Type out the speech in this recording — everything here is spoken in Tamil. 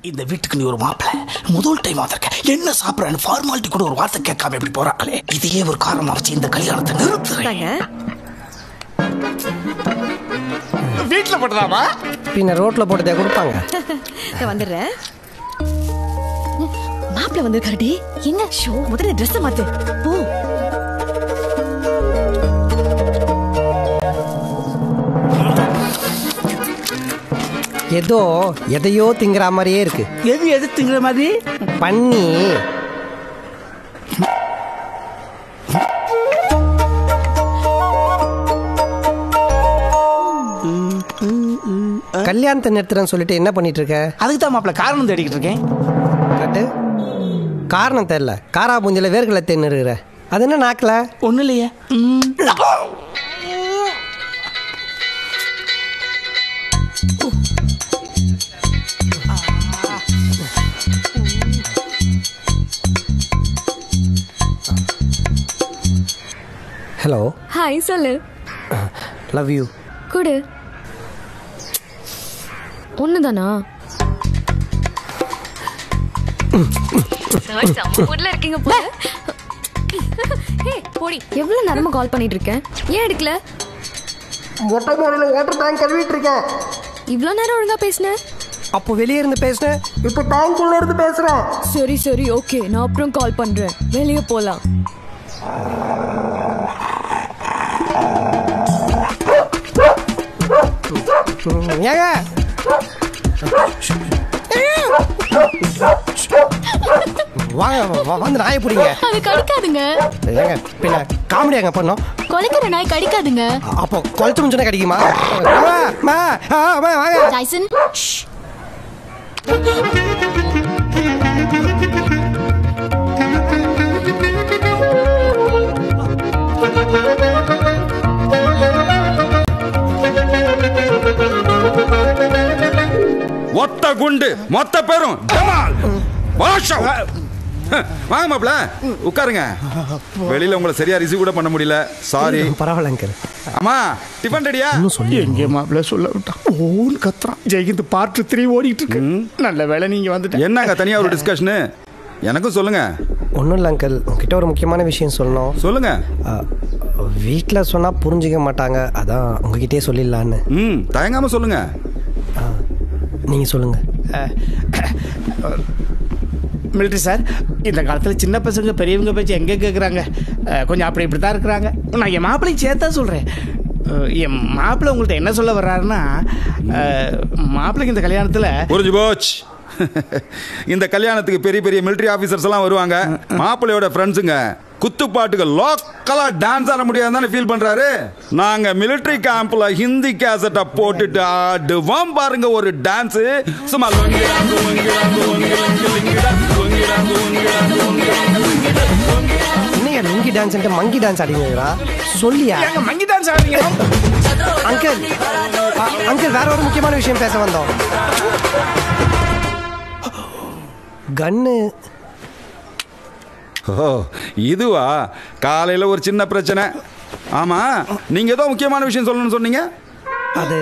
இந்த வீட்டுக்கு நீ ஒரு மாப்பிள்ளை முதல் டைம் வந்திருக்க, என்ன சாப்பிட்றேன்னு ஃபார்மாலிட்டி கூட ஒரு வார்த்தை கேட்காம எப்படி போறாங்களே, இதையே ஒரு காரணமா வச்சு இந்த கல்யாணத்தை நிறுத்துறாங்க. வீட்டுல போட்டதாமா பின்ன ரோட்ல போட்டதே கொடுப்பாங்க. வந்துடுறேன். மாப்பிள்ள வந்திருக்காருடி. எங்க ஷோ முதல்ல ட்ரெஸ் மாத்து போ. ஏதோ எதையோ திங்கிற மாதிரியே இருக்கு. எது திங்கிற மாதிரி? பண்ணி கல்யாணத்தை நிறுத்துறேன்னு சொல்லிட்டு என்ன பண்ணிட்டு இருக்க? அதுக்கு தான் மாப்பிள்ள காரணம் தேடிக்கிட்டு இருக்கேன். கட்டு காரணம் தெரியல, காரா பூஞ்சில வேர்களை தேன்னுருகிற. அது என்ன நாக்கல? ஒன்றும் இல்லையே. ஹலோ. ஹாய் சொல்லு. Love you. குடு. ஒண்ணுதானா? இருக்கீங்க போல. போடி. எவ்வளவு நேரமா கால் பண்ணிட்டு இருக்கேன், ஏன் எடுக்கல? மொட்டை மாடியில வாட்டர் டேங்க் கழுவிட்டு இருக்கேன். இவ்வளவு நேரம் ஒழுங்கா பேசுன. அப்போ வெளியே இருந்து பேசுனேன், இப்போ டேங்க்குள்ள இருந்து பேசுறேன். சரி சரி ஓகே, நான் அப்புறம் கால் பண்றேன். வெளியே போலாம். ஏங்க வாங்க வந்து நாயை பிடிங்க. அது கடிக்காதுங்க. ஏங்க பின்ன காமெடியாங்க பண்ணோம். கொலைக்கிற நாய் கடிக்காதுங்க. அப்போ கொளுத்து முடிஞ்சோன்னா கிடைக்குமா? வாங்க டைசன். ஒத்த குண்டு மொத்த பேரும் வாங்க மாப்பிள்ள உட்காருங்க. வெளியில உங்களை சரியா ரிசீவ் கூட பண்ண முடியல, சாரி. பரவாயில்ல அங்கிள். அம்மா டிஃபன் ரெடியா? சொல்லி எங்கே மாப்பிள்ள சொல்ல விட்டான். ஓன்னு கத்துறான். ஜெயகிந்த் பார்ட் 3 ஓடிட்டு இருக்கு. நல்ல வேலை நீங்க வந்துட்டு. என்னங்க தனியா ஒரு டிஸ்கஷனு? எனக்கும் சொல்லுங்க. ஒன்றும் இல்லை அங்கிள், உங்ககிட்ட ஒரு முக்கியமான விஷயம் சொல்லணும். சொல்லுங்க. வீட்டில் சொன்னால் புரிஞ்சிக்க மாட்டாங்க, அதான் உங்ககிட்டே சொல்லிடலான்னு. தயங்காம சொல்லுங்க. நீங்கள் சொல்லுங்கள். மிலிட்ரி சார், இந்த காலத்தில் சின்ன பசங்க பெரியவங்க பேச்சு எங்கே கேட்குறாங்க? கொஞ்சம் இப்படி தான் இருக்கிறாங்க. நான் என் மாப்பிள்ளைக்கு சேர்த்தா சொல்கிறேன். என் மாப்பிள்ளை உங்கள்கிட்ட என்ன சொல்ல வர்றாருன்னா, மாப்பிள்ளைக்கு இந்த கல்யாணத்தில் புரிஞ்சு போச்சு. இந்த கல்யாணத்துக்கு பெரிய பெரிய மிலிட்ரி ஆஃபீஸர்ஸ் எல்லாம் வருவாங்க. மாப்பிள்ளையோட ஃப்ரெண்ட்ஸுங்க குத்துப்பாட்டுக்கு லோக்கலா டான்ஸ் ஆட முடியாதுன்னு ஃபீல் பண்றாரு. நாங்க மிலிட்டரி கேம்ப்ல ஹிந்தி கேசட்டை போட்டுட்டு ஆடுவோம் பாருங்க ஒரு டான்ஸ். சும்மா என்னையா லுங்கி டான்ஸ் மங்கி டான்ஸ் ஆடிங்களா? சொல்லியா மங்கி டான்ஸ் ஆடுறீங்க? அங்கிள் அங்கிள் வேற ஒரு முக்கியமான விஷயம் பேச வந்தோம். கன்னு. ஓ இதுவா? காலையில் ஒரு சின்ன பிரச்சனை. ஆமா, நீங்க ஏதோ முக்கியமான விஷயம் சொல்லணும்னு சொன்னீங்க. அது